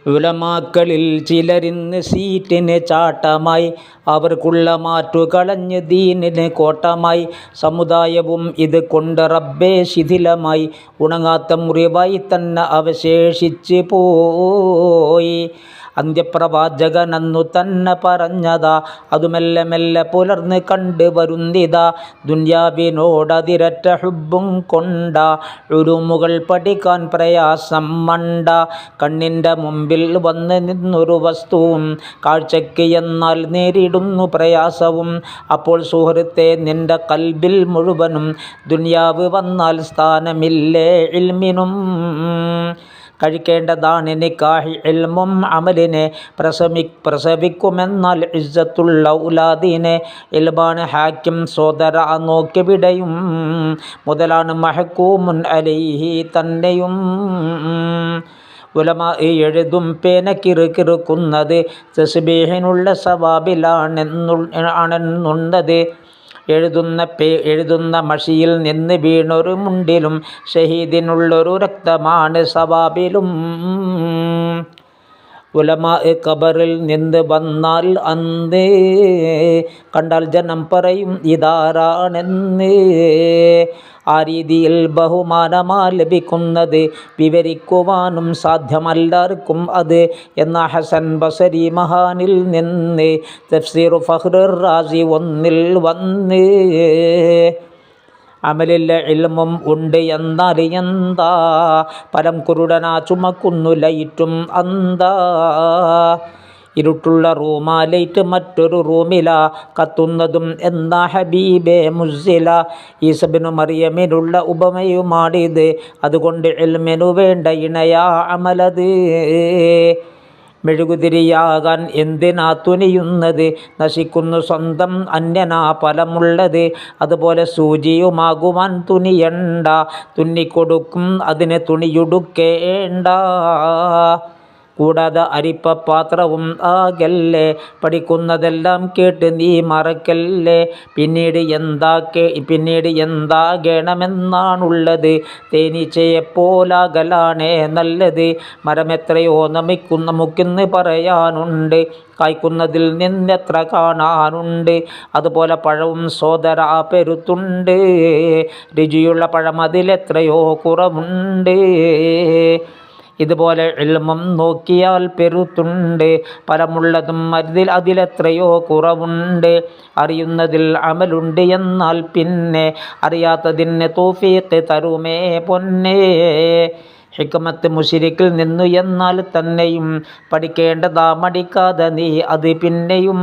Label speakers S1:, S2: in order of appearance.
S1: ഉലമാക്കളിൽ ചിലരിന്ന് സീറ്റിന് ചാട്ടമായി, അവർക്കുള്ള മാറ്റുകളഞ്ഞ് ദീനിന് കോട്ടമായി. സമുദായവും ഇത് കൊണ്ട് റബ്ബേ ശിഥിലമായി, ഉണങ്ങാത്ത മുറിവായി തന്നെ അവശേഷിച്ച് പോയി. അന്ത്യപ്രവാചകനന്നു തന്നെ പറഞ്ഞതാ, അതു മെല്ലെ മെല്ലെ പുലർന്ന് കണ്ട് വരുന്നിതാ. ദുന്യാവിനോടതിരറ്റ ഹുബ്ബും കൊണ്ട ഉലൂമുകൾ പഠിക്കാൻ പ്രയാസം മണ്ട. കണ്ണിൻ്റെ മുമ്പിൽ വന്ന് നിന്നൊരു വസ്തുവും കാഴ്ചയ്ക്ക് എന്നാൽ നേരിടുന്നു പ്രയാസവും. അപ്പോൾ സുഹൃത്തെ നിൻ്റെ കൽബിൽ മുഴുവനും ദുന്യാവ് വന്നാൽ സ്ഥാനമില്ലേ ഇൽമിനും. കഴിക്കേണ്ടതാണ് നിക്കാഹ് ഇൽമും അമലിനെ, പ്രസവിക്കുമെന്നാൽ ഇസ്സത്തുള്ള ഔലാദിനെ. ഇൽമാണ് ഹാക്കിം സോദര നോക്കിവിടെയും, മുതലാണ് മഹ്കൂമുൻ അലൈഹി തന്നെയും. ഉലമാ എഴുതും പേന കിറുകിറുക്കുന്നത്, തസ്ബീഹിനുള്ള സവാബിലാണെന്നുള്ളത്. എഴുതുന്ന മഷിയിൽ നിന്ന് വീണൊരു മുണ്ടിലും, ഷഹീദിനുള്ളൊരു രക്തമാണ് സവാബിലും. ഉലമാ ഖബറിൽ നിന്ന് വന്നാൽ അന്ന് കണ്ടാൽ ജനം പറയും ഇതാരാണെന്ന്. ആ രീതിയിൽ ബഹുമാനമാ ലഭിക്കുന്നത്, വിവരിക്കുവാനും സാധ്യമല്ലാർക്കും അത് എന്ന ഹസൻ ബസരി മഹാനിൽ നിന്ന് തഫ്സീർ ഫഖ്റുർ റാസി 1 വന്ന്. അമലില്ല ഇൽമും ഉണ്ട് എന്നാൽ എന്താ, പരം കുരുടനാ ചുമക്കുന്നു ലൈറ്റും അന്താ. ഇരുട്ടുള്ള റൂമാ ലൈറ്റ് മറ്റൊരു റൂമിലാ കത്തുന്നതും എന്നാ ഹബീബേ മുസ്സില. ഈസബിനു മറിയമിനുള്ള ഉപമയുമാണിത്, അതുകൊണ്ട് ഇൽമിനു വേണ്ട ഇണയാ അമലത്. മെഴുകുതിരിയാകാൻ എന്തിനാ തുനിയുന്നത്, നശിക്കുന്നു സ്വന്തം അന്യനാ ഫലമുള്ളത്. അതുപോലെ സൂചിയുമാകുവാൻ തുനിയണ്ട, തുന്നിക്കൊടുക്കും അതിന് തുണിയുടുക്കേണ്ട. കൂടാതെ അരിപ്പപാത്രവും ആകല്ലേ, പഠിക്കുന്നതെല്ലാം കേട്ട് നീ മറക്കല്ലേ. പിന്നീട് എന്താകണമെന്നാണുള്ളത്, തേനീച്ചയെപ്പോലാകലാണേ നല്ലത്. മരമെത്രയോ നമുക്കിന്ന് പറയാനുണ്ട്, കായ്ക്കുന്നതിൽ നിന്നെത്ര കാണാനുണ്ട്. അതുപോലെ പഴവും സോദര പെരുത്തുണ്ട്, രുചിയുള്ള പഴം അതിലെത്രയോ കുറവുണ്ട്. ഇതുപോലെ ഇൽമും നോക്കിയാൽ പെരുത്തുണ്ട്, ഫലമുള്ളതും അതിലെത്രയോ കുറവുണ്ട്. അറിയുന്നതിൽ അമലുണ്ട് എന്നാൽ പിന്നെ അറിയാത്തതിന് തൗഫീഖ് തരുമേ പൊന്നേ. ഹിക്മത്ത് മുശ്രിക്കിൽ നിന്നു എന്നാൽ തന്നെയും പഠിക്കേണ്ടതാ മടിക്കാതെ നീ അത് പിന്നെയും.